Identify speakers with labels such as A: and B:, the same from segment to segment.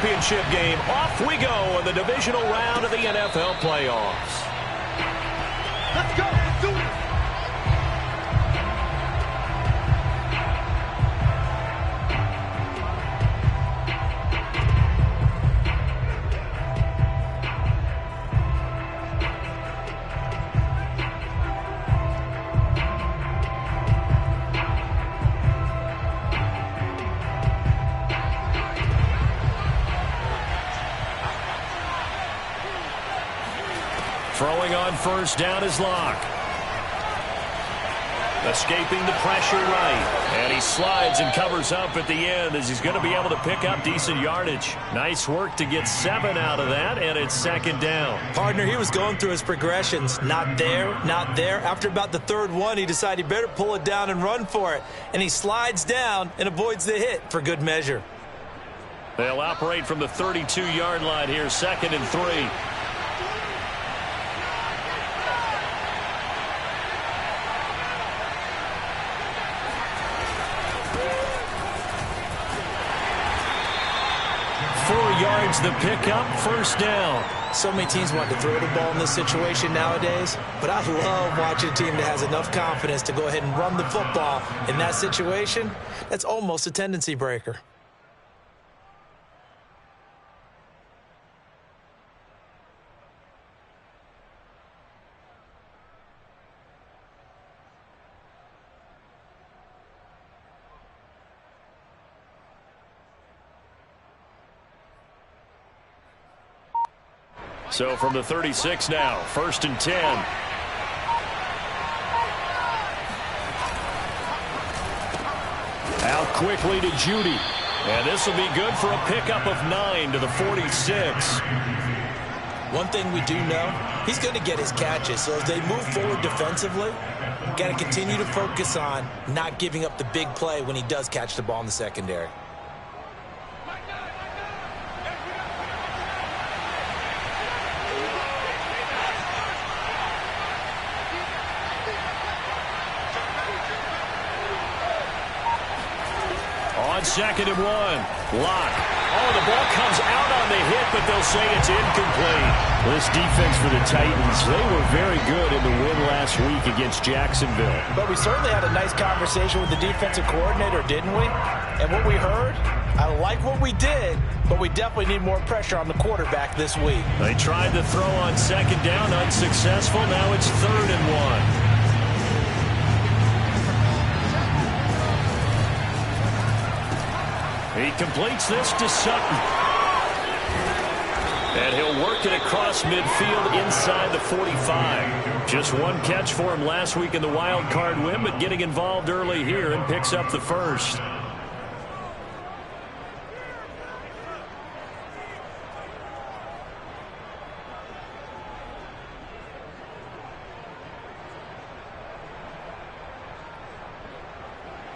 A: championship game. Off we go in the divisional round of the NFL playoffs.
B: Let's go. Let's do it.
A: Throwing on first down is Locke. Escaping the pressure right. And he slides and covers up at the end as he's going to be able to pick up decent yardage. Nice work to get 7 out of that, and it's second down.
C: Partner, he was going through his progressions. Not there, not there. After about the third one, he decided he better pull it down and run for it. And he slides down and avoids the hit for good measure.
A: They'll operate from the 32-yard line here, 2nd and 3. Yards the pickup, first down.
C: So many teams want to throw the ball in this situation nowadays, but I love watching a team that has enough confidence to go ahead and run the football. In that situation, that's almost a tendency breaker.
A: So from the 36 now, 1st and 10. Out quickly to Judy. And this will be good for a pickup of 9 to the 46.
C: One thing we do know, he's going to get his catches. So as they move forward defensively, got to continue to focus on not giving up the big play when he does catch the ball in the secondary.
A: On 2nd and 1, Locke. Oh, the ball comes out on the hit, but they'll say it's incomplete. This defense for the Titans, they were very good in the win last week against Jacksonville.
C: But we certainly had a nice conversation with the defensive coordinator, didn't we? And what we heard, I like what we did, but we definitely need more pressure on the quarterback this week.
A: They tried to throw on 2nd down, unsuccessful. Now it's 3rd and 1. He completes this to Sutton. And he'll work it across midfield inside the 45. Just one catch for him last week in the wild card win, but getting involved early here and picks up the first.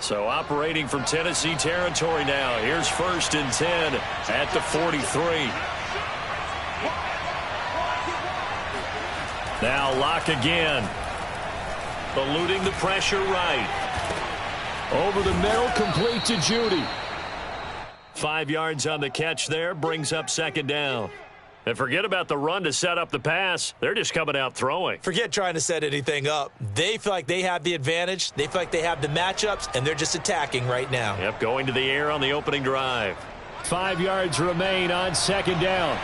A: So operating from Tennessee territory now. Here's 1st and 10 at the 43. Now Locke again. Eluding the pressure right. Over the middle, complete to Judy. 5 yards on the catch there, brings up 2nd down. And forget about the run to set up the pass. They're just coming out throwing.
C: Forget trying to set anything up. They feel like they have the advantage. They feel like they have the matchups, and they're just attacking right now.
A: Yep, going to the air on the opening drive. 5 yards remain on 2nd down.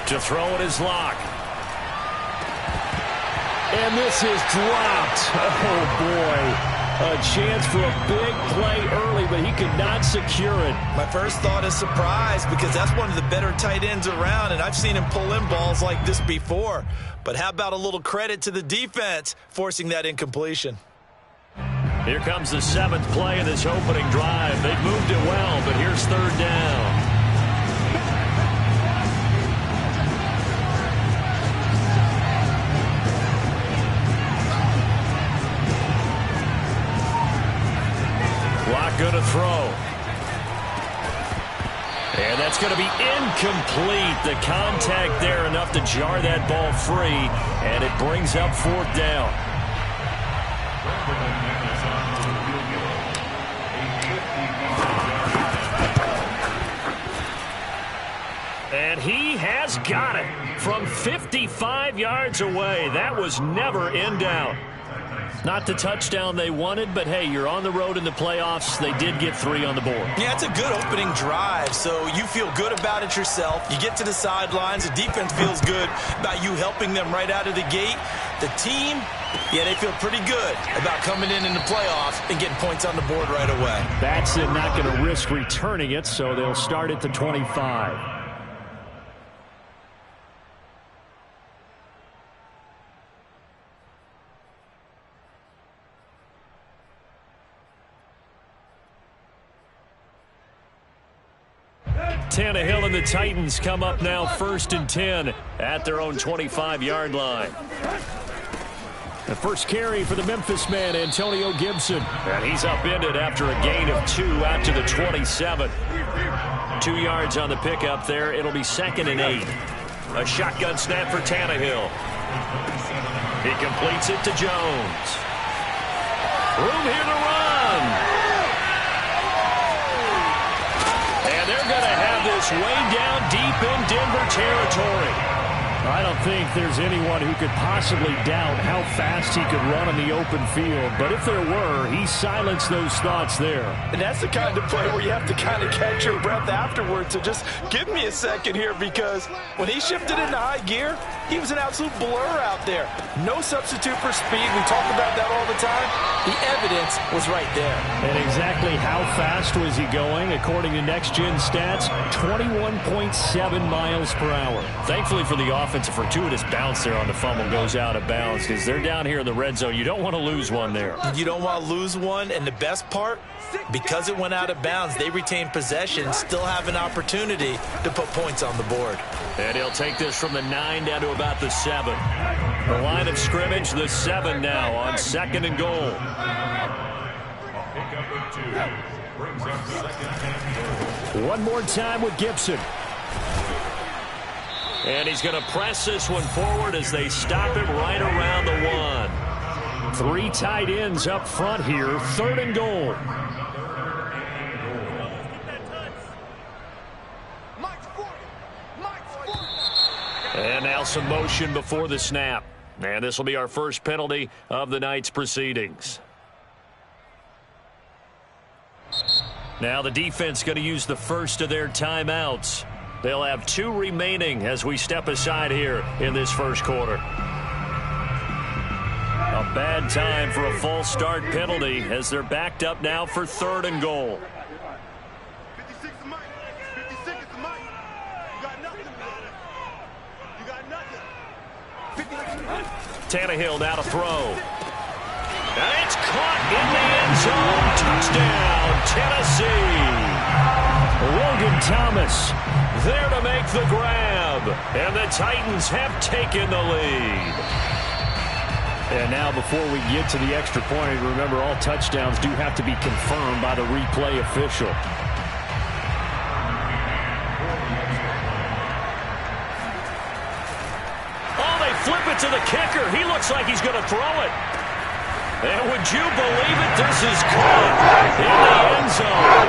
A: To throw it is Locke. And this is dropped. Oh, boy. A chance for a big play early, but he could not secure it.
C: My first thought is surprise because that's one of the better tight ends around, and I've seen him pull in balls like this before. But how about a little credit to the defense forcing that incompletion?
A: Here comes the 7th play of this opening drive. They've moved it well, but here's 3rd down. Locke going to throw. And that's going to be incomplete. The contact there enough to jar that ball free, and it brings up 4th down. from 55 yards away. That was never in doubt. Not the touchdown they wanted, but hey, you're on the road in the playoffs. They did get 3 on the board.
C: Yeah, it's a good opening drive, so you feel good about it yourself. You get to the sidelines. The defense feels good about you helping them right out of the gate. The team, yeah, they feel pretty good about coming in the playoffs and getting points on the board right away.
A: That's it, not going to risk returning it, so they'll start at the 25. Tannehill and the Titans come up now 1st and 10 at their own 25-yard line. The first carry for the Memphis man, Antonio Gibson. And he's upended after a gain of 2 out to the 27. 2 yards on the pickup there. It'll be 2nd and 8. A shotgun snap for Tannehill. He completes it to Jones. Room here to run. And they're going to have this way down deep in Denver territory. I don't think there's anyone who could possibly doubt how fast he could run on the open field. But if there were, he silenced those thoughts there.
D: And that's the kind of play where you have to kind of catch your breath afterwards. So just give me a second here, because when he shifted into high gear, he was an absolute blur out there. No substitute for speed. We talk about that all the time. The evidence was right there.
A: And exactly how fast was he going? According to Next Gen Stats, 21.7 miles per hour. Thankfully for the offense, a fortuitous bounce there on the fumble goes out of bounds, because they're down here in the red zone. You don't want to lose one there.
C: You don't want to lose one, and the best part, because it went out of bounds, they retain possession, still have an opportunity to put points on the board.
A: And he'll take this from the 9 down to about the 7. The line of scrimmage, the 7 now on 2nd and goal. One more time with Gibson. And he's going to press this one forward as they stop him right around the 1. 3 tight ends up front here, 3rd and goal. And now some motion before the snap. And this will be our first penalty of the night's proceedings. Now the defense going to use the first of their timeouts. They'll have 2 remaining as we step aside here in this first quarter. A bad time for a false start penalty as they're backed up now for 3rd and goal.
B: 56 is Mike. 56 is Mike. You got nothing, brother. You got nothing. 56 is Mike.
A: Tannehill now to throw. And it's caught in the end zone. Touchdown, Tennessee. Logan Thomas there to make the grab. And the Titans have taken the lead. And now before we get to the extra point, remember all touchdowns do have to be confirmed by the replay official. Oh, they flip it to the kicker. He looks like he's going to throw it. And would you believe it? This is caught in the end zone.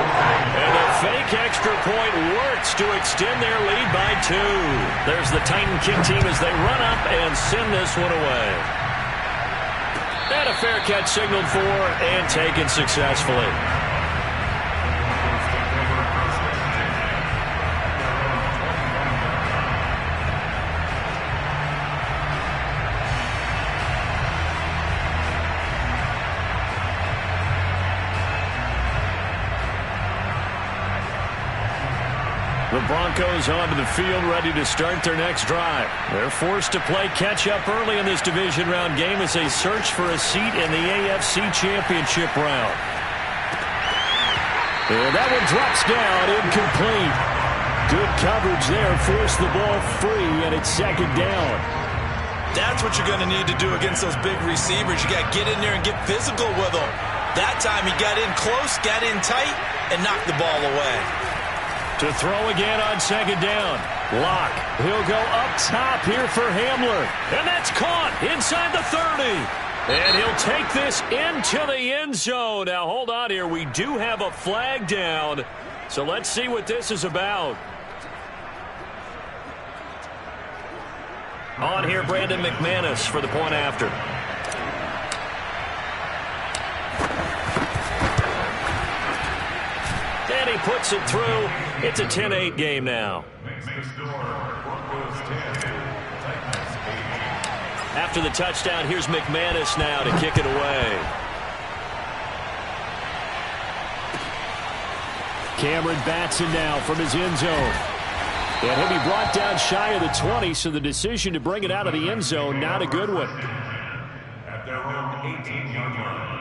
A: And a fake extra point works to extend their lead by 2. There's the Titan kick team as they run up and send this one away. And a fair catch signaled for and taken successfully. The Broncos onto the field, ready to start their next drive. They're forced to play catch-up early in this division round game as they search for a seat in the AFC Championship round. And that one drops down, incomplete. Good coverage there, forced the ball free, and it's 2nd down.
C: That's what you're going to need to do against those big receivers. You got to get in there and get physical with them. That time he got in close, got in tight, and knocked the ball away.
A: To throw again on 2nd down. Locke, he'll go up top here for Hamler. And that's caught inside the 30. And he'll take this into the end zone. Now, hold on here. We do have a flag down. So let's see what this is about. On here, Brandon McManus for the point after. And he puts it through. It's a 10-8 game now. After the touchdown, here's McManus now to kick it away. Cameron Batson now from his end zone. And he'll be brought down shy of the 20, so the decision to bring it out of the end zone, not a good one.
E: At their own 18-yard line.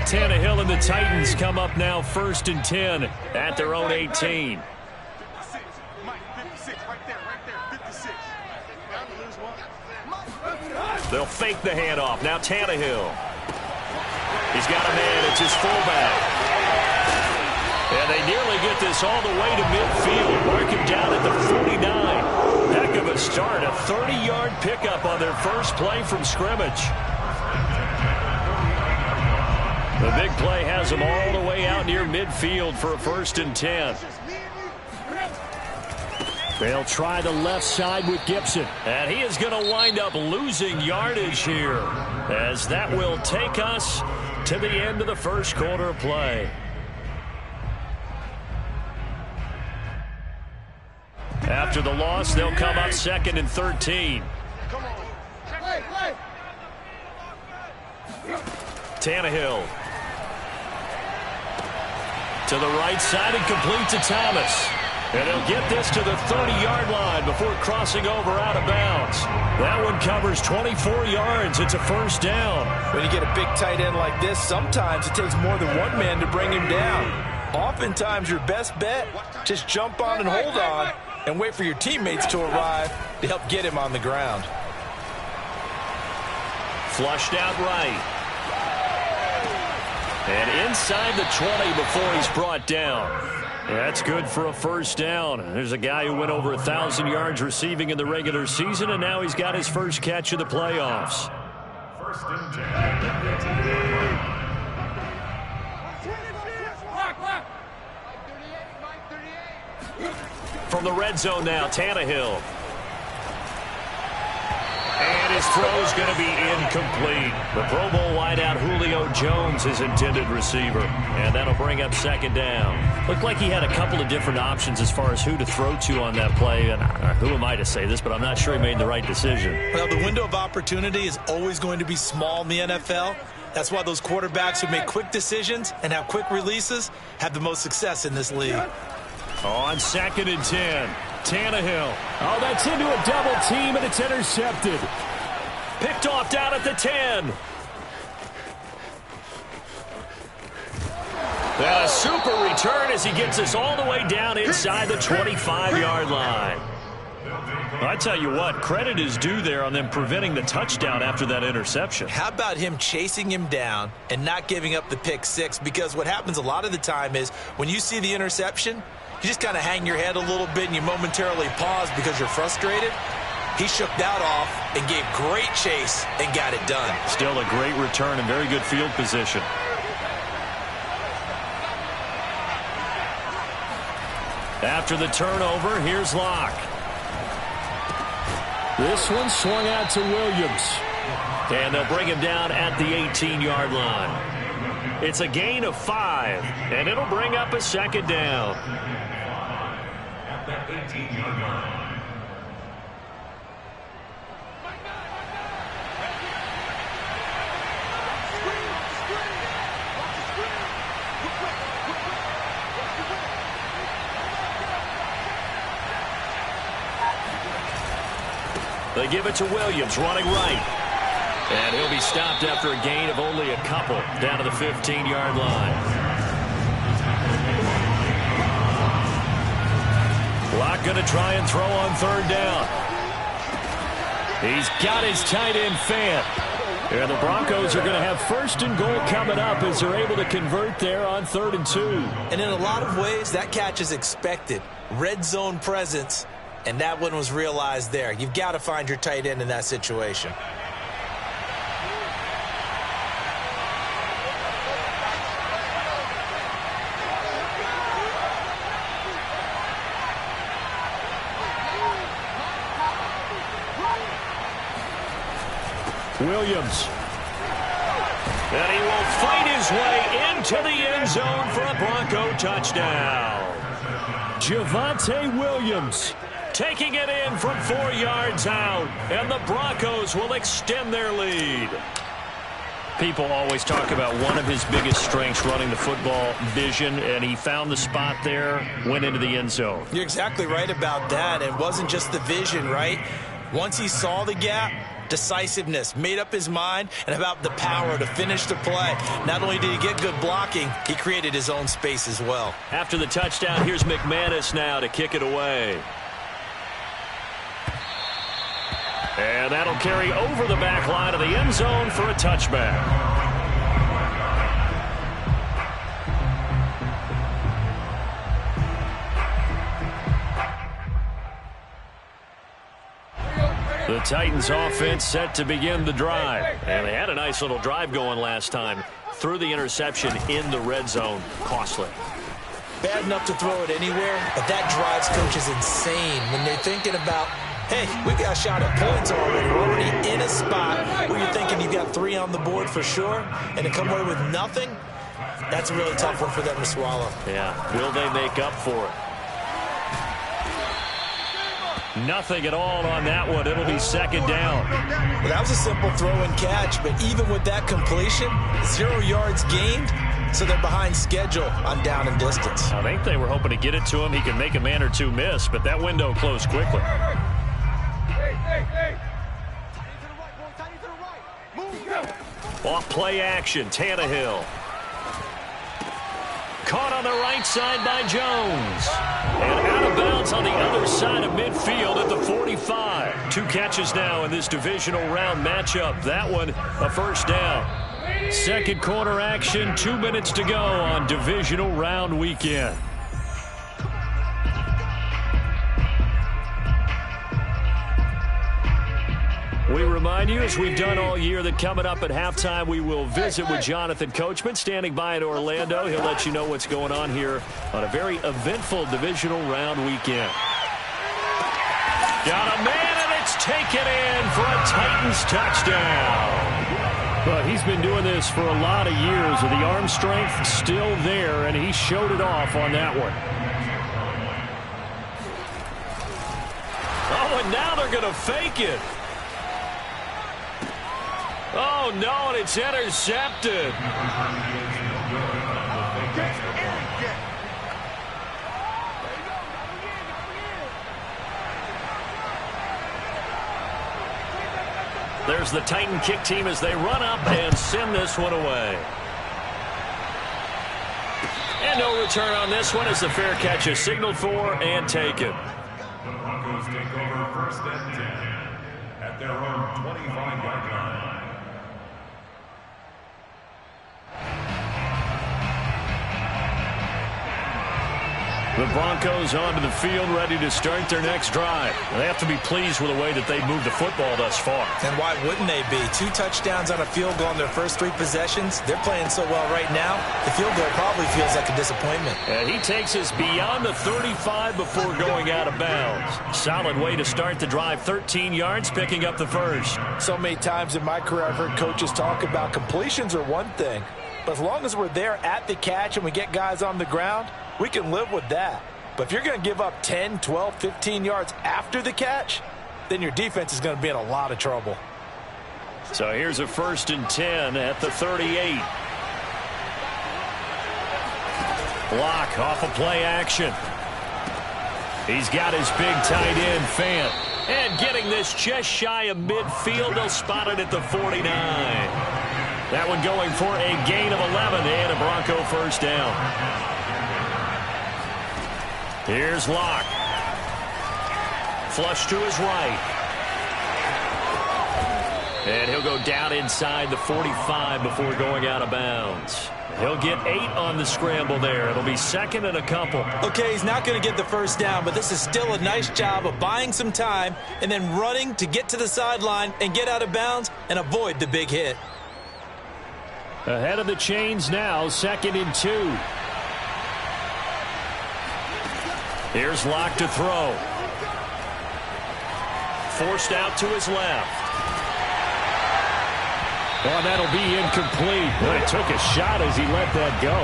A: Tannehill and the Titans come up now 1st and 10 at their own 18.
B: 56. Mike, 56, right there, 56.
A: They'll fake the handoff. Now Tannehill. He's got a man. It's his fullback. And they nearly get this all the way to midfield. Mark him down at the 49. Heck of a start. A 30-yard pickup on their first play from scrimmage. The big play has them all the way out near midfield for a 1st and 10. They'll try the left side with Gibson. And he is going to wind up losing yardage here, as that will take us to the end of the first quarter of play. After the loss, they'll come up 2nd and 13. Tannehill. To the right side and complete to Thomas. And he'll get this to the 30-yard line before crossing over out of bounds. That one covers 24 yards. It's a 1st down.
D: When you get a big tight end like this, sometimes it takes more than one man to bring him down. Oftentimes, your best bet, just jump on and hold on and wait for your teammates to arrive to help get him on the ground.
A: Flushed out right. And inside the 20 before he's brought down. That's good for a 1st down. There's a guy who went over 1,000 yards receiving in the regular season, and now he's got his first catch of the playoffs.
E: 1st and 10.
A: From the red zone now, Tannehill. And his throw's going to be incomplete. The Pro Bowl wideout Julio Jones, his intended receiver. And that'll bring up 2nd down. Looked like he had a couple of different options as far as who to throw to on that play. And who am I to say this, but I'm not sure he made the right decision.
C: Well, the window of opportunity is always going to be small in the NFL. That's why those quarterbacks who make quick decisions and have quick releases have the most success in this league.
A: On 2nd and 10, Tannehill. Oh, that's into a double team, and it's intercepted. Picked off down at the 10. And a super return as he gets us all the way down inside the 25-yard line. I tell you what, credit is due there on them preventing the touchdown after that interception.
C: How about him chasing him down and not giving up the pick 6? Because what happens a lot of the time is when you see the interception, you just kind of hang your head a little bit and you momentarily pause because you're frustrated. He shook that off and gave great chase and got it done.
A: Still a great return and very good field position. After the turnover, here's Locke. This one swung out to Williams. And they'll bring him down at the 18-yard line. It's a gain of 5, and it'll bring up a 2nd down.
E: At that 18-yard line.
A: They give it to Williams, running right. And he'll be stopped after a gain of only a couple down to the 15-yard line. Locke going to try and throw on 3rd down. He's got his tight end Fant. And the Broncos are going to have 1st and goal coming up as they're able to convert there on 3rd and 2.
C: And in a lot of ways, that catch is expected. Red zone presence, and that one was realized there. You've got to find your tight end in that situation.
A: Williams. And he will fight his way into the end zone for a Bronco touchdown. Javonte Williams taking it in from 4 yards out, and the Broncos will extend their lead. People always talk about one of his biggest strengths, running the football, vision, and he found the spot there, went into the end zone.
C: You're exactly right about that. It wasn't just the vision, right? Once he saw the gap, decisiveness, made up his mind, and about the power to finish the play. Not only did he get good blocking, he created his own space as well.
A: After the touchdown, here's McManus now to kick it away. And that'll carry over the back line of the end zone for a touchback. The Titans offense set to begin the drive. And they had a nice little drive going last time. Threw the interception in the red zone. Costly.
C: Bad enough to throw it anywhere, but that drives coaches insane when they're thinking about, hey, we got a shot at points already. We're already in a spot where you're thinking you've got 3 on the board for sure, and to come away with nothing, that's a really tough one for them to swallow.
A: Yeah, will they make up for it? Nothing at all on that one. It'll be second down.
C: Well, that was a simple throw and catch, but even with that completion, 0 yards gained, so they're behind schedule on down and distance.
A: I think they were hoping to get it to him. He could make a man or two miss, but that window closed quickly. Off play action, Tannehill. Caught on the right side by Jones. And out of bounds on the other side of midfield at the 45. 2 catches now in this divisional round matchup. That one, a first down. Second quarter action, 2 minutes to go on divisional round weekend. We remind you, as we've done all year, that coming up at halftime, we will visit with Jonathan Coachman, standing by in Orlando. He'll let you know what's going on here on a very eventful divisional round weekend. Got a man, and it's taken in for a Titans touchdown. But he's been doing this for a lot of years, with the arm strength still there, and he showed it off on that one. Oh, and now they're going to fake it. Oh, no, and it's intercepted. There's the Titan kick team as they run up and send this one away. And no return on this one as the fair catch is signaled for and taken.
E: The Broncos take over first and 10 at their own 25-yard line.
A: The Broncos onto the field, ready to start their next drive. They have to be pleased with the way that they've moved the football thus far.
C: And why wouldn't they be? 2 touchdowns on a field goal in their first 3 possessions. They're playing so well right now, the field goal probably feels like a disappointment.
A: And he takes us beyond the 35 before going out of bounds. Solid way to start the drive. 13 yards, picking up the first.
D: So many times in my career, I've heard coaches talk about completions are one thing, but as long as we're there at the catch and we get guys on the ground, we can live with that. But if you're going to give up 10, 12, 15 yards after the catch, then your defense is going to be in a lot of trouble.
A: So here's a 1st and 10 at the 38. Block off of play action. He's got his big tight end, Fant. And getting this just shy of midfield, they'll spot it at the 49. That one going for a gain of 11 and a Bronco first down. Here's Locke. Flush to his right. And he'll go down inside the 45 before going out of bounds. He'll get 8 on the scramble there. It'll be 2nd and a couple.
C: Okay, he's not going to get the first down, but this is still a nice job of buying some time and then running to get to the sideline and get out of bounds and avoid the big hit.
A: Ahead of the chains now, 2nd and 2. Here's Locke to throw. Forced out to his left. Oh, that'll be incomplete. Well, it took a shot as he let that go.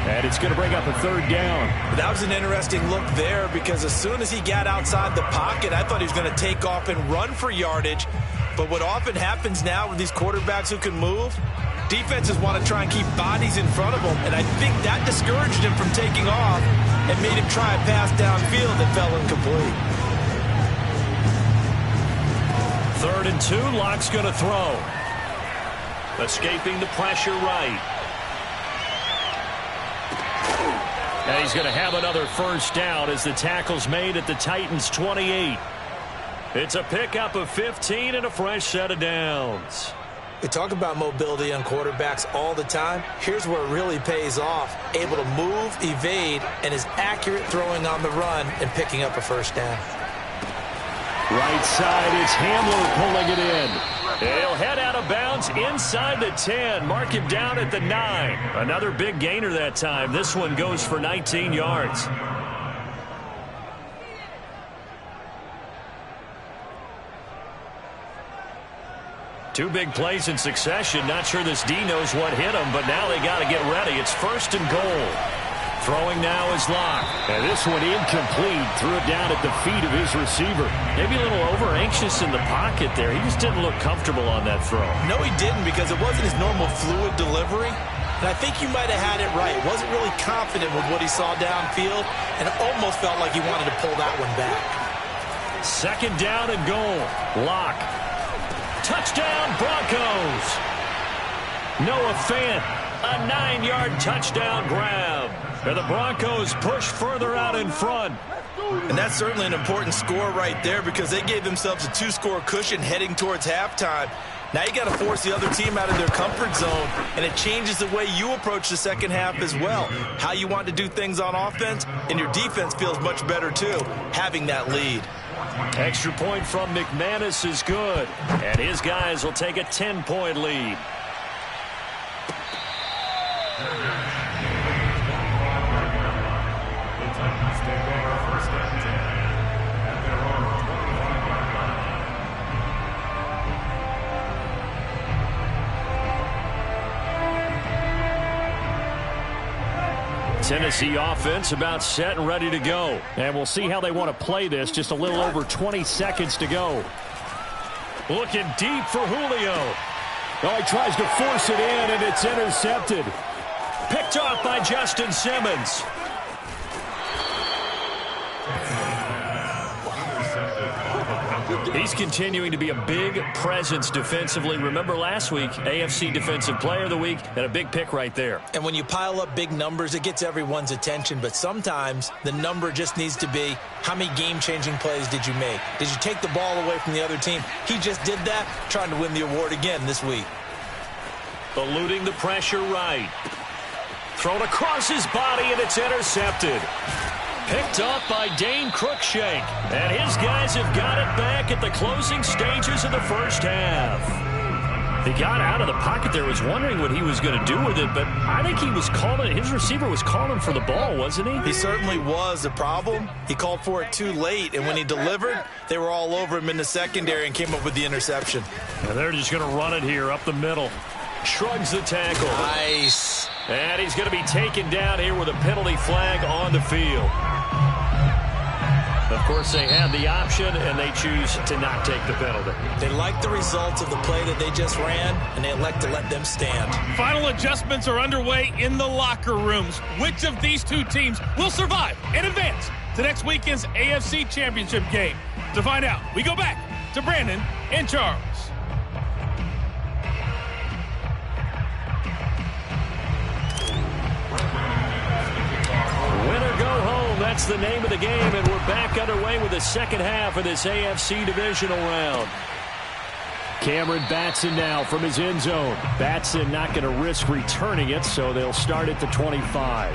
A: And it's going to bring up a third down.
C: That was an interesting look there because as soon as he got outside the pocket, I thought he was going to take off and run for yardage. But what often happens now with these quarterbacks who can move, defenses want to try and keep bodies in front of them. And I think that discouraged him from taking off and made him try a pass downfield that fell incomplete.
A: 3rd and 2, Lock's going to throw. Escaping the pressure right. And he's going to have another first down as the tackle's made at the Titans' 28. It's a pickup of 15 and a fresh set of downs.
C: We talk about mobility on quarterbacks all the time. Here's where it really pays off. Able to move, evade, and is accurate throwing on the run and picking up a first down.
A: Right side, it's Hamler pulling it in. He'll head out of bounds inside the 10. Mark him down at the 9. Another big gainer that time. This one goes for 19 yards. Two big plays in succession. Not sure this D knows what hit him, but now they got to get ready. It's 1st and goal. Throwing now is Locke. And this one incomplete. Threw it down at the feet of his receiver. Maybe a little over-anxious in the pocket there. He just didn't look comfortable on that throw.
C: No, he didn't because it wasn't his normal fluid delivery. And I think you might have had it right. Wasn't really confident with what he saw downfield and almost felt like he wanted to pull that one back.
A: 2nd down and goal. Locke. Touchdown, Broncos. Noah Fant, a 9-yard touchdown grab. And the Broncos push further out in front.
C: And that's certainly an important score right there because they gave themselves a 2-score cushion heading towards halftime. Now you got to force the other team out of their comfort zone, and it changes the way you approach the second half as well. How you want to do things on offense, and your defense feels much better too, having that lead.
A: Extra point from McManus is good, and his guys will take a 10-point lead. Tennessee offense about set and ready to go. And we'll see how they want to play this. Just a little over 20 seconds to go. Looking deep for Julio. Oh, he tries to force it in, and it's intercepted. Picked off by Justin Simmons. He's continuing to be a big presence defensively. Remember last week, AFC Defensive Player of the Week, and a big pick right there.
C: And when you pile up big numbers, it gets everyone's attention. But sometimes the number just needs to be, how many game-changing plays did you make? Did you take the ball away from the other team? He just did that, trying to win the award again this week.
A: Eluding the pressure right. Thrown across his body, and it's intercepted. Picked off by Dane Cruikshank. And his guys have got it back at the closing stages of the first half. He got out of the pocket there, was wondering what he was going to do with it, but I think he was calling, his receiver was calling for the ball, wasn't he?
C: He certainly was. The problem, he called for it too late, and when he delivered, they were all over him in the secondary and came up with the interception.
A: And they're just going to run it here up the middle. Shrugs the tackle.
C: Nice.
A: And he's going to be taken down here with a penalty flag on the field. Of course, they had the option, and they choose to not take the penalty.
C: They like the results of the play that they just ran, and they elect to let them stand.
F: Final adjustments are underway in the locker rooms. Which of these two teams will survive and advance to next weekend's AFC Championship game? To find out, we go back to Brandon and Charles.
A: That's the name of the game, and we're back underway with the second half of this AFC divisional round. Cameron Batson now from his end zone. Batson not going to risk returning it, so they'll start at the 25.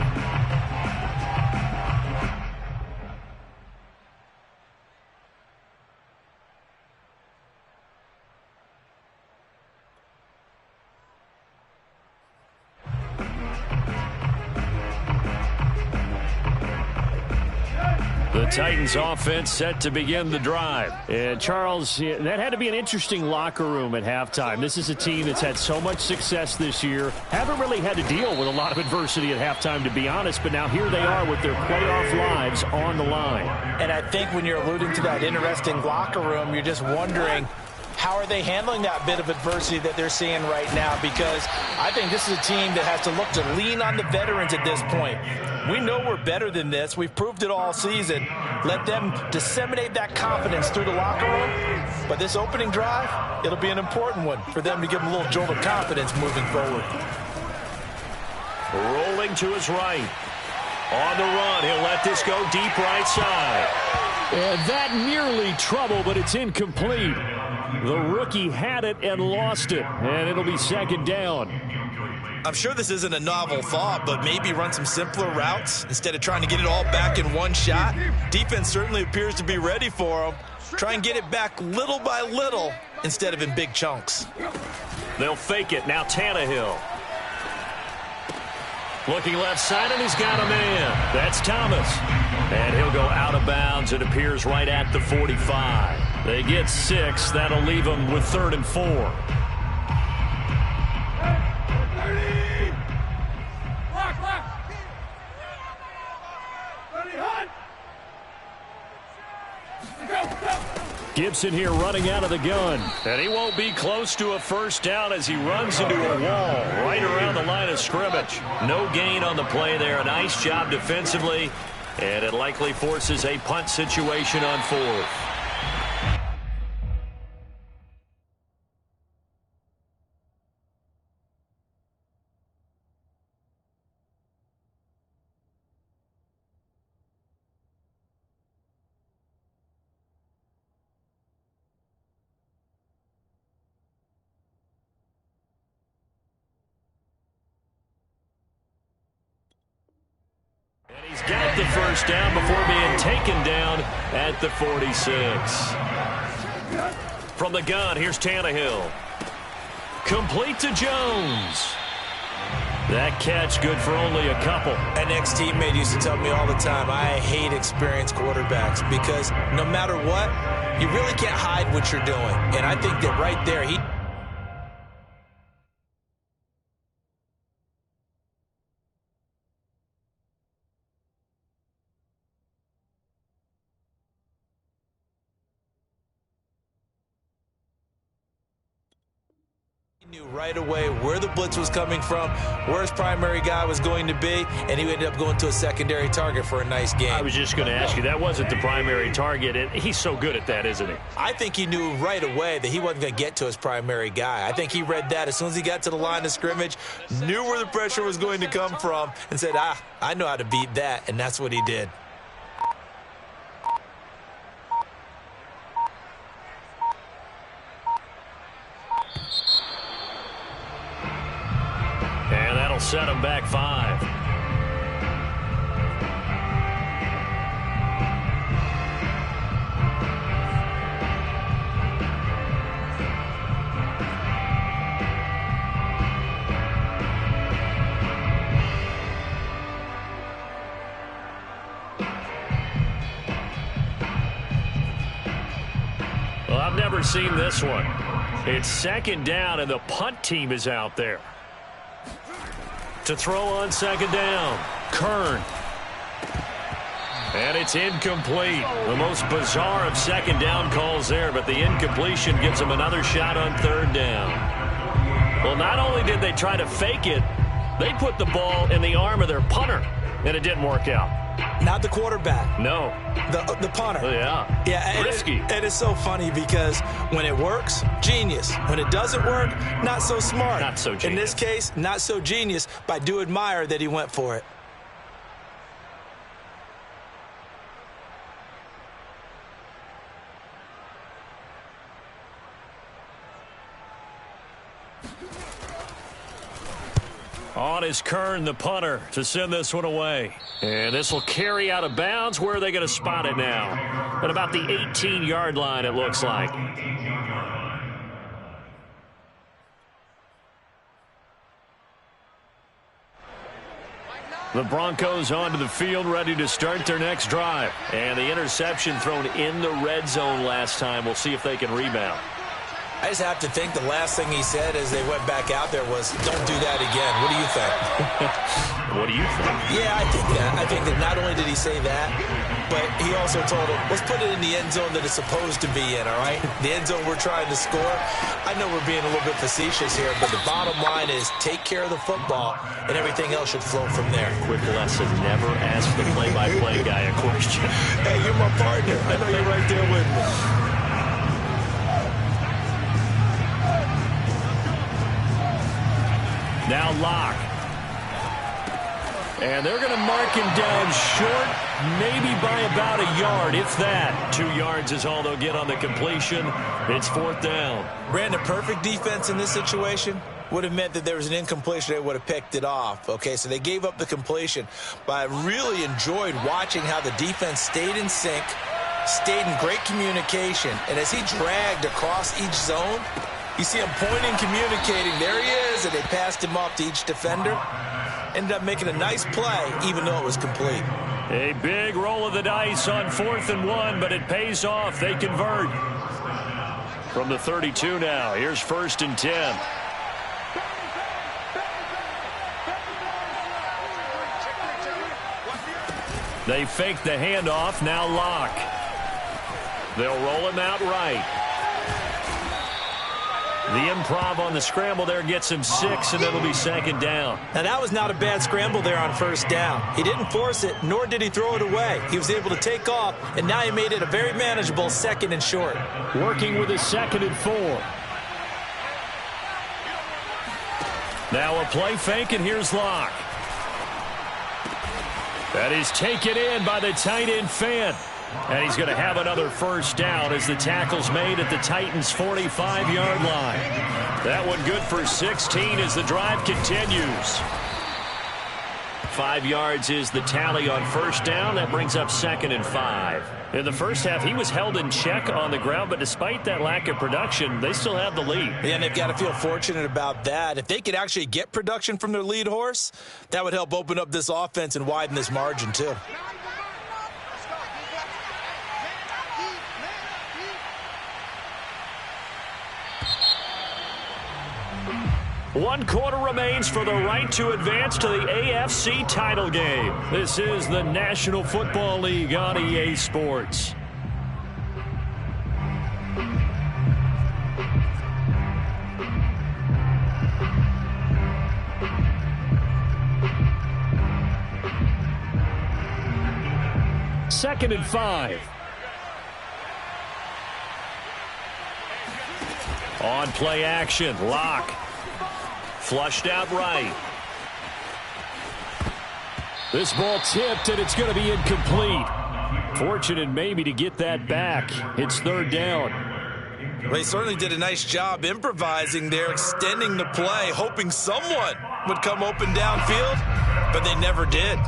A: The Titans offense set to begin the drive. And Charles, that had to be an interesting locker room at halftime. This is a team that's had so much success this year. Haven't really had to deal with a lot of adversity at halftime, to be honest. But now here they are with their playoff lives on the line.
D: And I think when you're alluding to that interesting locker room, you're just wondering, how are they handling that bit of adversity that they're seeing right now? Because I think this is a team that has to look to lean on the veterans at this point. We know we're better than this. We've proved it all season. Let them disseminate that confidence through the locker room. But this opening drive, it'll be an important one for them to give them a little jolt of confidence moving forward.
A: Rolling to his right. On the run, he'll let this go deep right side. And that nearly trouble, but it's incomplete. The rookie had it and lost it, and it'll be second down.
C: I'm sure this isn't a novel thought, but maybe run some simpler routes instead of trying to get it all back in one shot. Defense certainly appears to be ready for him. Try and get it back little by little instead of in big chunks.
A: They'll fake it. Now Tannehill. Looking left side, and he's got a man. That's Thomas. And he'll go out of bounds. It appears right at the 45. They get 6. That'll leave them with 3rd and 4. Gibson here running out of the gun. And he won't be close to a first down as he runs into a wall right around the line of scrimmage. No gain on the play there. A nice job defensively. And it likely forces a punt situation on 4th. He's got the first down before being taken down at the 46. From the gun, here's Tannehill. Complete to Jones. That catch good for only a couple.
C: An ex-teammate used to tell me all the time, I hate experienced quarterbacks because no matter what, you really can't hide what you're doing. And I think that right there, he... knew right away where the blitz was coming from, where his primary guy was going to be, and he ended up going to a secondary target for a nice game.
A: I was just going to ask you, that wasn't the primary target, and he's so good at that, isn't he?
C: I think he knew right away that he wasn't going to get to his primary guy. I think he read that as soon as he got to the line of scrimmage, knew where the pressure was going to come from, and said, I know how to beat that, and that's what he did.
A: And that'll set him back 5. Well, I've never seen this one. It's second down, and the punt team is out there. To throw on second down, Kern. And it's incomplete. The most bizarre of second down calls there, but the incompletion gives them another shot on 3rd down. Well, not only did they try to fake it, they put the ball in the arm of their punter, and it didn't work out.
C: Not the quarterback.
A: No.
C: The punter.
A: Oh, yeah.
C: Yeah,
A: risky.
C: And it's so funny because when it works, genius. When it doesn't work, not so smart.
A: Not so genius.
C: In this case, not so genius, but I do admire that he went for it.
A: On is Kern, the punter, to send this one away. And this will carry out of bounds. Where are they going to spot it now? At about the 18-yard line, it looks like. The Broncos onto the field, ready to start their next drive. And the interception thrown in the red zone last time. We'll see if they can rebound.
C: I just have to think the last thing he said as they went back out there was, don't do that again. What do you think?
A: What do you think?
C: Yeah, I think that. I think that not only did he say that, but he also told him, let's put it in the end zone that it's supposed to be in, all right? The end zone we're trying to score. I know we're being a little bit facetious here, but the bottom line is take care of the football, and everything else should flow from there.
A: Quick lesson, never ask the play-by-play guy a question.
C: Hey, you're my partner. I know you're right there with me.
A: Now Locke. And they're going to mark him down short, maybe by about a yard, if that. 2 yards is all they'll get on the completion. It's 4th down.
C: Brandon, perfect defense in this situation would have meant that there was an incompletion. They would have picked it off. Okay, so they gave up the completion. But I really enjoyed watching how the defense stayed in sync, stayed in great communication. And as he dragged across each zone, you see him pointing, communicating. There he is, and they passed him off to each defender. Ended up making a nice play, even though it was complete.
A: A big roll of the dice on 4th and 1, but it pays off. They convert. From the 32 now, here's 1st and 10. They fake the handoff, now Locke. They'll roll him out right. The improv on the scramble there gets him 6, and it'll be 2nd down.
C: Now, that was not a bad scramble there on 1st down. He didn't force it, nor did he throw it away. He was able to take off, and now he made it a very manageable 2nd and short.
A: Working with his 2nd and 4. Now a play fake, and here's Locke. That is taken in by the tight end Fant. And he's going to have another 1st down as the tackle's made at the Titans' 45-yard line. That one good for 16 as the drive continues. 5 yards is the tally on 1st down. That brings up 2nd and 5. In the first half, he was held in check on the ground, but despite that lack of production, they still have the lead.
C: Yeah, and they've got to feel fortunate about that. If they could actually get production from their lead horse, that would help open up this offense and widen this margin, too.
A: One quarter remains for the right to advance to the AFC title game. This is the National Football League on EA Sports. Second and 5. On play action, Locke. Flushed out right. This ball tipped, and it's going to be incomplete. Fortunate maybe to get that back. It's 3rd down.
C: Well, they certainly did a nice job improvising there, extending the play, hoping someone would come open downfield, but they never did.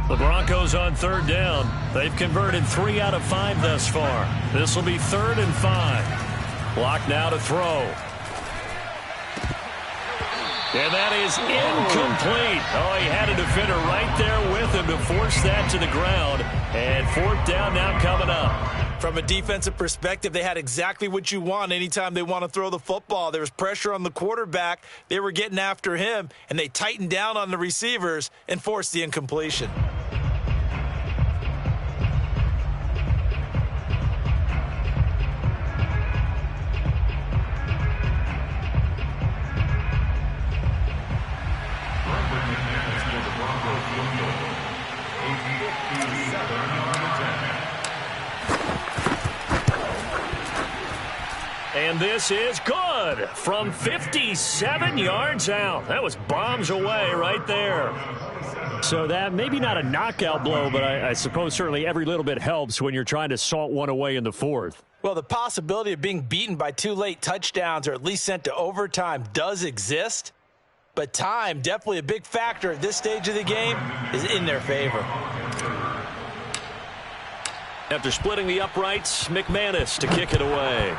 A: The Broncos on 3rd down. They've converted 3 out of 5 thus far. This will be 3rd and 5. Locke now to throw. And that is incomplete. Oh, he had a defender right there with him to force that to the ground. And 4th down now coming up.
C: From a defensive perspective, they had exactly what you want anytime they want to throw the football. There was pressure on the quarterback. They were getting after him, and they tightened down on the receivers and forced the incompletion.
A: And this is good from 57 yards out. That was bombs away right there. So that maybe not a knockout blow, but I suppose certainly every little bit helps when you're trying to salt one away in the 4th.
C: Well, the possibility of being beaten by 2 late touchdowns or at least sent to overtime does exist. But time, definitely a big factor at this stage of the game, is in their favor.
A: After splitting the uprights, McManus to kick it away.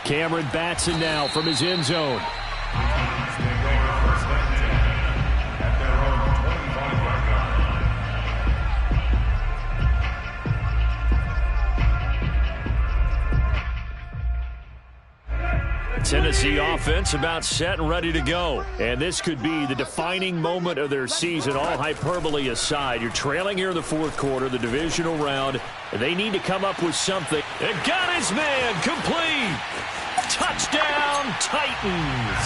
A: Cameron Batson now from his end zone. Tennessee offense about set and ready to go. And this could be the defining moment of their season, all hyperbole aside. You're trailing here in the fourth quarter, the divisional round. And they need to come up with something. And got his man complete. Touchdown, Titans.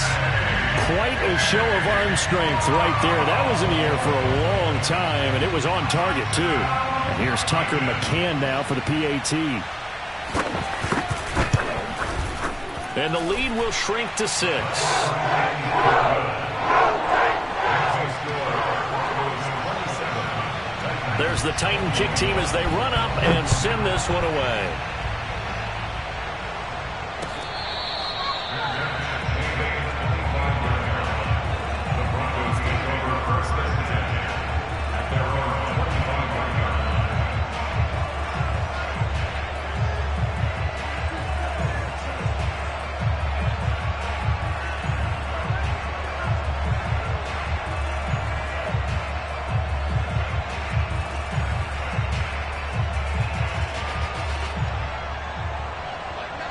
A: Quite a show of arm strength right there. That was in the air for a long time, and it was on target, too. And here's Tucker McCann now for the PAT. And the lead will shrink to 6. There's the Titan kick team as they run up and send this one away.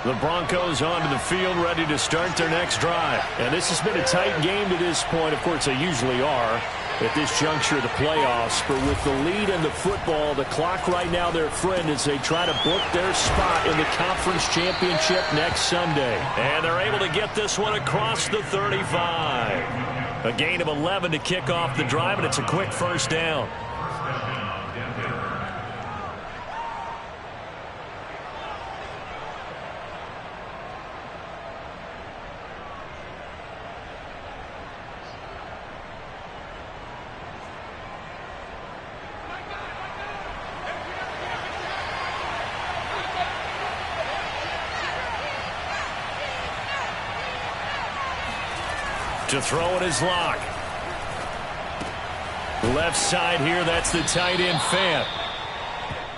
A: The Broncos onto the field, ready to start their next drive. And this has been a tight game to this point. Of course, they usually are at this juncture of the playoffs. But with the lead in the football, the clock right now their friend as they try to book their spot in the conference championship next Sunday. And they're able to get this one across the 35. A gain of 11 to kick off the drive, and it's a quick first down. To throw it is Lock. Left side here, that's the tight end Fant.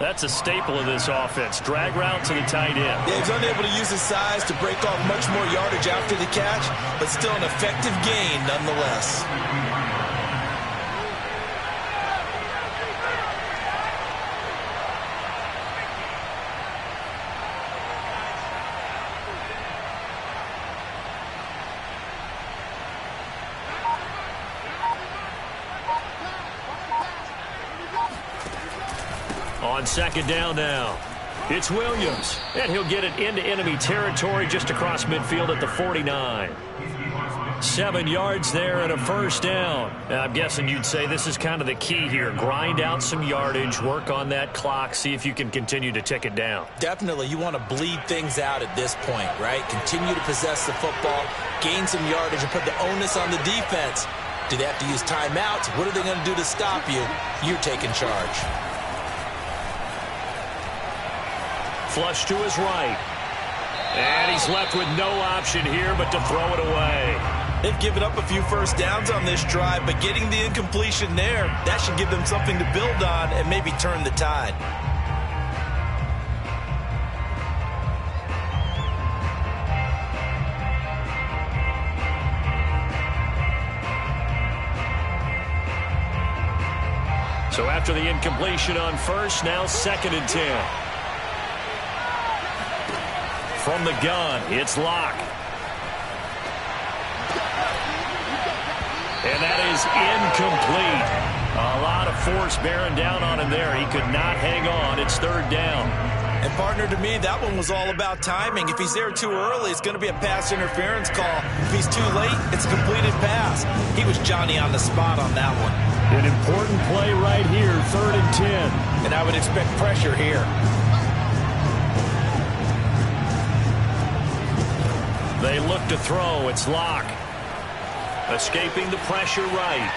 A: That's a staple of this offense. Drag route to the tight end.
C: Yeah, he's unable to use his size to break off much more yardage after the catch, but still an effective gain nonetheless.
A: On second down now, it's Williams, and he'll get it into enemy territory just across midfield at the 49. 7 yards there and a first down. And I'm guessing you'd say this is kind of the key here. Grind out some yardage, work on that clock, see if you can continue to tick it down.
C: Definitely, you want to bleed things out at this point, right? Continue to possess the football, gain some yardage, and put the onus on the defense. Do they have to use timeouts? What are they going to do to stop you? You're taking charge.
A: Flush to his right. And he's left with no option here but to throw it away.
C: They've given up a few first downs on this drive, but getting the incompletion there, that should give them something to build on and maybe turn the tide.
A: So after the incompletion on first, now 2nd and 10. From the gun, it's Lock. And that is incomplete. A lot of force bearing down on him there. He could not hang on. It's 3rd down.
C: And, partner, to me, that one was all about timing. If he's there too early, it's going to be a pass interference call. If he's too late, it's a completed pass. He was Johnny on the spot on that one.
A: An important play right here, 3rd and 10.
C: And I would expect pressure here.
A: They look to throw. It's Lock. Escaping the pressure right.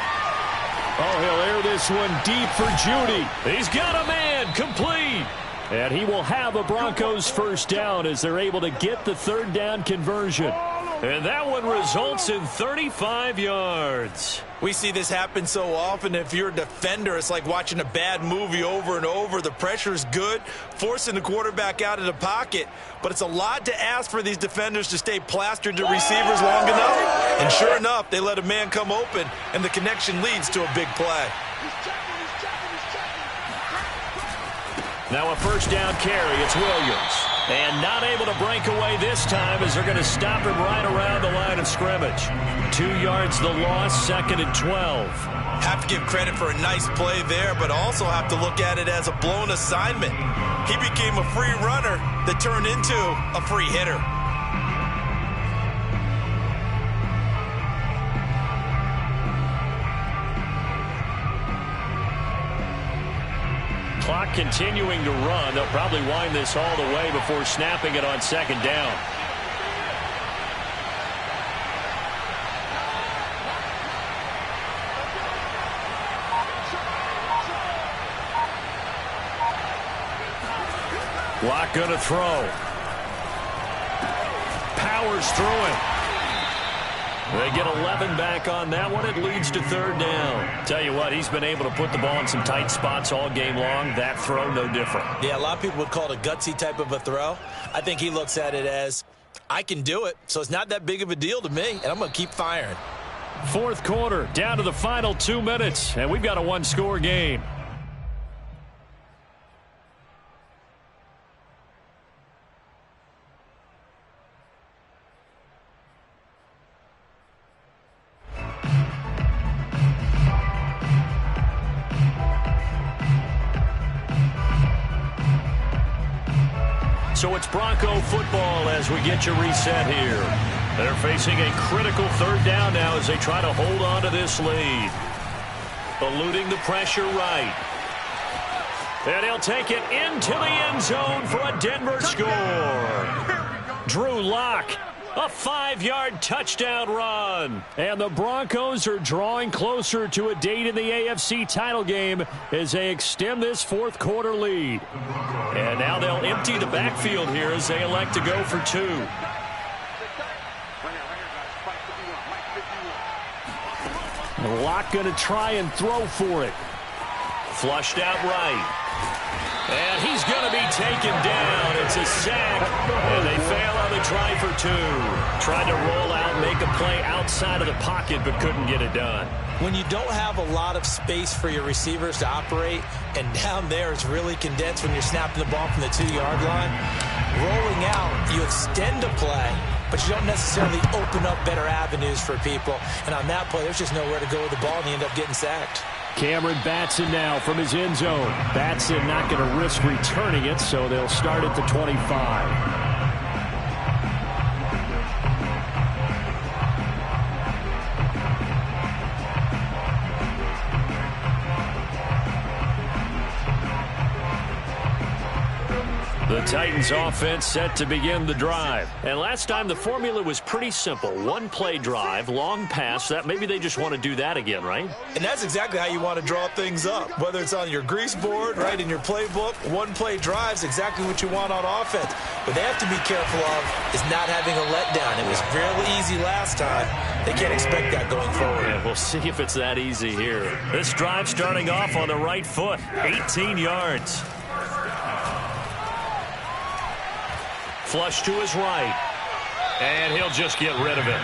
A: Oh, he'll air this one deep for Judy. He's got a man. Complete. And he will have a Broncos first down as they're able to get the 3rd down conversion. And that one results in 35 yards.
C: We see this happen so often. If you're a defender, it's like watching a bad movie over and over. The pressure is good, forcing the quarterback out of the pocket. But it's a lot to ask for these defenders to stay plastered to receivers long enough. And sure enough, they let a man come open, and the connection leads to a big play.
A: Now a first down carry. It's Williams. And not able to break away this time as they're going to stop him right around the line of scrimmage. 2 yards the loss, 2nd and 12.
C: Have to give credit for a nice play there, but also have to look at it as a blown assignment. He became a free runner that turned into a free hitter.
A: Clock continuing to run. They'll probably wind this all the way before snapping it on 2nd down. Lock gonna throw. Powers through it. They get 11 back on that one. It leads to 3rd down. Tell you what, he's been able to put the ball in some tight spots all game long. That throw, no different.
C: Yeah, a lot of people would call it a gutsy type of a throw. I think he looks at it as, I can do it, so it's not that big of a deal to me, and I'm going to keep firing.
A: 4th quarter, down to the final 2 minutes, and we've got a one-score game. So it's Bronco football as we get you reset here. They're facing a critical 3rd down now as they try to hold on to this lead. Eluding the pressure right. And he'll take it into the end zone for a Denver score. Drew Lock. A 5-yard touchdown run. And the Broncos are drawing closer to a date in the AFC title game as they extend this 4th quarter lead. And now they'll empty the backfield here as they elect to go for 2. Lock going to try and throw for it. Flushed out right. And he's going to be taken down. It's a sack. And they fail on the try for 2. Tried to roll out, make a play outside of the pocket, but couldn't get it done.
C: When you don't have a lot of space for your receivers to operate, and down there it's really condensed when you're snapping the ball from the 2-yard line, rolling out, you extend a play, but you don't necessarily open up better avenues for people. And on that play, there's just nowhere to go with the ball, and you end up getting sacked.
A: Cameron Batson now from his end zone. Batson not going to risk returning it, so they'll start at the 25. The Titans offense set to begin the drive. And last time the formula was pretty simple. 1-play drive, long pass. That maybe they just want to do that again, right?
C: And that's exactly how you want to draw things up. Whether it's on your grease board, right, in your playbook, 1-play drive is exactly what you want on offense. What they have to be careful of is not having a letdown. It was fairly easy last time. They can't expect that going forward.
A: Yeah, we'll see if it's that easy here. This drive starting off on the right foot, 18 yards. Flush to his right. And he'll just get rid of it.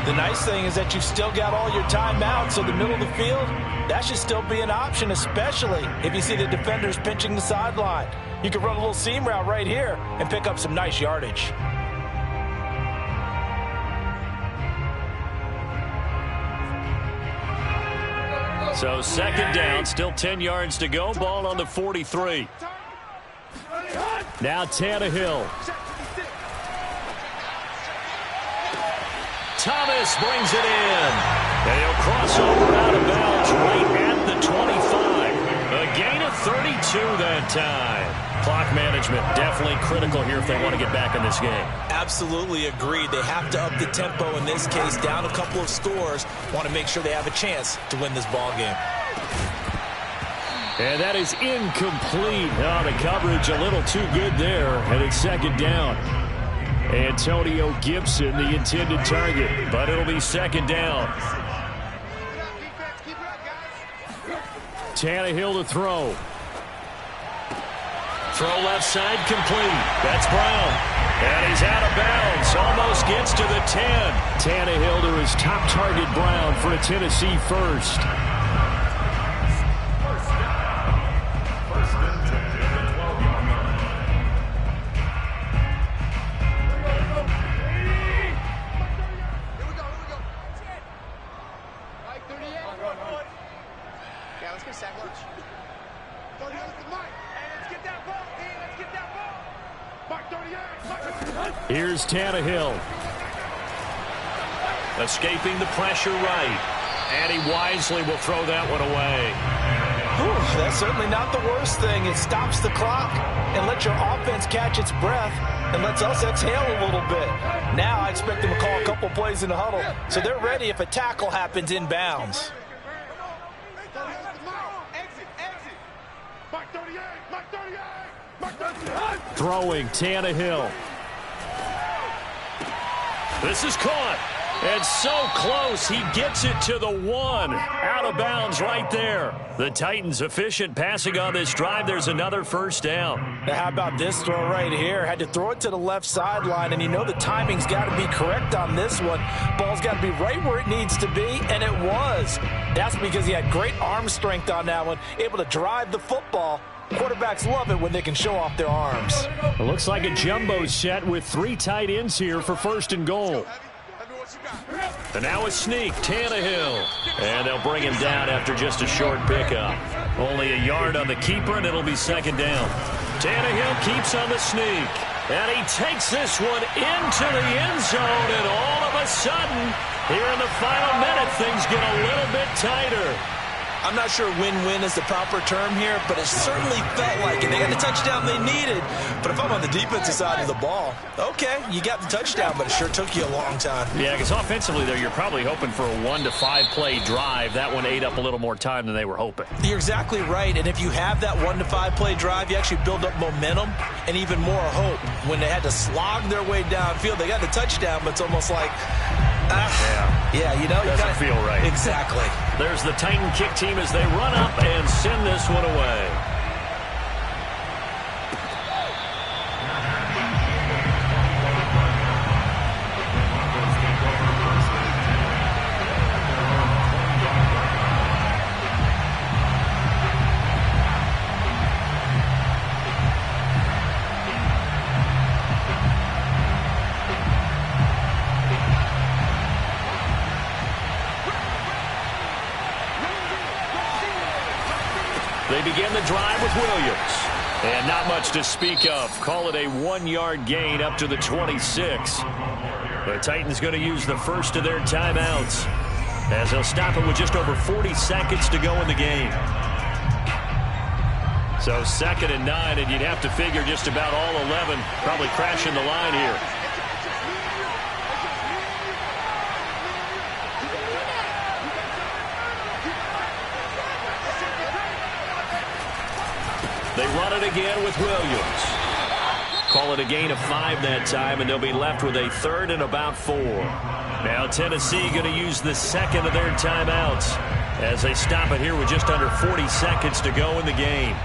D: The nice thing is that you've still got all your timeouts, so the middle of the field, that should still be an option, especially if you see the defenders pinching the sideline. You can run a little seam route right here and pick up some nice yardage.
A: So 2nd down, still 10 yards to go. Ball on the 43. Now Tannehill. Thomas brings it in. And he'll cross over out of bounds right at the 25. A gain of 32 that time. Clock management definitely critical here if they want to get back in this game.
C: Absolutely agreed. They have to up the tempo in this case, down a couple of scores. Want to make sure they have a chance to win this ball game.
A: And that is incomplete. Oh, the coverage a little too good there, and it's 2nd down. Antonio Gibson, the intended target, but it'll be second down. Tannehill to throw. Throw left side complete. That's Brown. And he's out of bounds. Almost gets to the 10. Tannehill to his top target, Brown, for a Tennessee first.
E: First and 10 at the 12-yard line.
B: Here we go. Mike, 38. Yeah, let's get sack lunch. 38 to Mike. Hey, let's get that ball. Hey, let's get that ball. Mike, 38.
A: Here's Tannehill. Escaping the pressure right. And he wisely will throw that one away.
D: Whew, that's certainly not the worst thing. It stops the clock and lets your offense catch its breath and lets us exhale a little bit. Now I expect them to call a couple plays in the huddle, so they're ready if a tackle happens inbounds.
B: Mike, 38. Mike, 38. Mike, 38.
A: Throwing Tannehill. This is caught. And so close, he gets it to the 1. Out of bounds right there. The Titans efficient passing on this drive. There's another first down.
D: Now how about this throw right here? Had to throw it to the left sideline, and you know the timing's got to be correct on this one. Ball's got to be right where it needs to be, and it was. That's because he had great arm strength on that one, able to drive the football. Quarterbacks love it when they can show off their arms.
A: It looks like a jumbo set with 3 tight ends here for first and goal. And now a sneak, Tannehill. And they'll bring him down after just a short pickup. Only a yard on the keeper, and it'll be second down. Tannehill keeps on the sneak. And he takes this one into the end zone, and all of a sudden, here in the final minute, things get a little bit tighter.
C: I'm not sure win-win is the proper term here, but it certainly felt like it. They got the touchdown they needed. But if I'm on the defensive side of the ball, okay, you got the touchdown, but it sure took you a long time.
A: Yeah, because offensively there, you're probably hoping for a 1 to 5 play drive. That one ate up a little more time than they were hoping.
C: You're exactly right, and if you have that 1 to 5 play drive, you actually build up momentum and even more hope. When they had to slog their way downfield, they got the touchdown, but it's almost like, yeah, you know,
A: doesn't feel right.
C: Exactly.
A: There's the Titan kick team as they run up and send this one away. They begin the drive with Williams. And not much to speak of. Call it a 1-yard gain up to the 26. The Titans going to use the first of their timeouts as they'll stop it with just over 40 seconds to go in the game. So 2nd and 9, and you'd have to figure just about all 11 probably crashing the line here. They run it again with Williams. Call it a gain of 5 that time, and they'll be left with a 3rd and about 4. Now Tennessee going to use the second of their timeouts as they stop it here with just under 40 seconds to go in the game.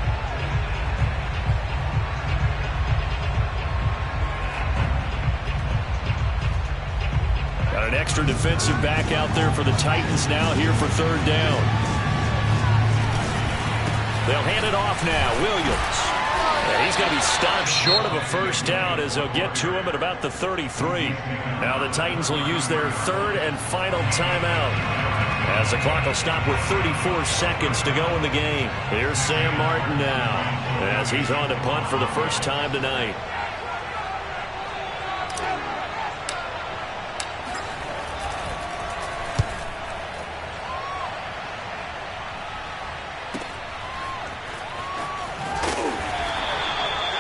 A: Got an extra defensive back out there for the Titans now here for 3rd down. They'll hand it off now. Williams. And he's going to be stopped short of a first down as they'll get to him at about the 33. Now the Titans will use their 3rd and final timeout as the clock will stop with 34 seconds to go in the game. Here's Sam Martin now as he's on to punt for the first time tonight.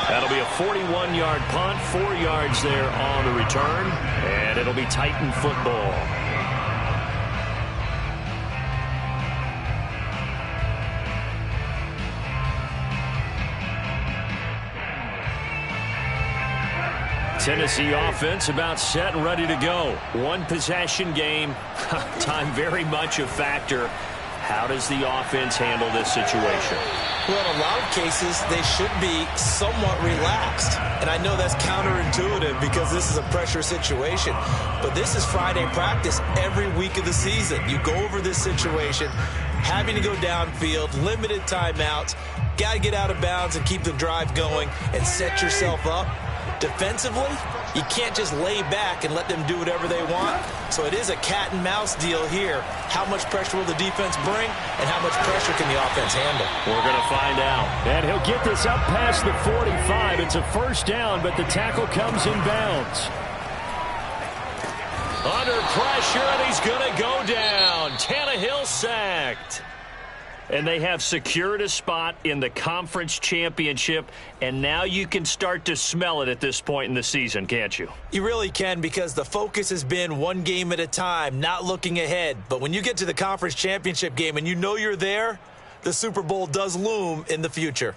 A: That'll be a 41-yard punt, 4 yards there on the return, and it'll be Titan football. Tennessee offense about set and ready to go. One possession game. Time very much a factor. How does the offense handle this situation?
C: Well, in a lot of cases, they should be somewhat relaxed. And I know that's counterintuitive because this is a pressure situation. But this is Friday practice every week of the season. You go over this situation, having to go downfield, limited timeouts, got to get out of bounds and keep the drive going and set yourself up. Defensively, you can't just lay back and let them do whatever they want. So it is a cat and mouse deal here. How much pressure will the defense bring and how much pressure can the offense handle?
A: We're going to find out. And he'll get this up past the 45. It's a first down, but the tackle comes in bounds. Under pressure, and he's going to go down. Tannehill sacked. And they have secured a spot in the conference championship, and now you can start to smell it at this point in the season, can't you?
C: You really can, because the focus has been one game at a time, not looking ahead. But when you get to the conference championship game and you know you're there, the Super Bowl does loom in the future.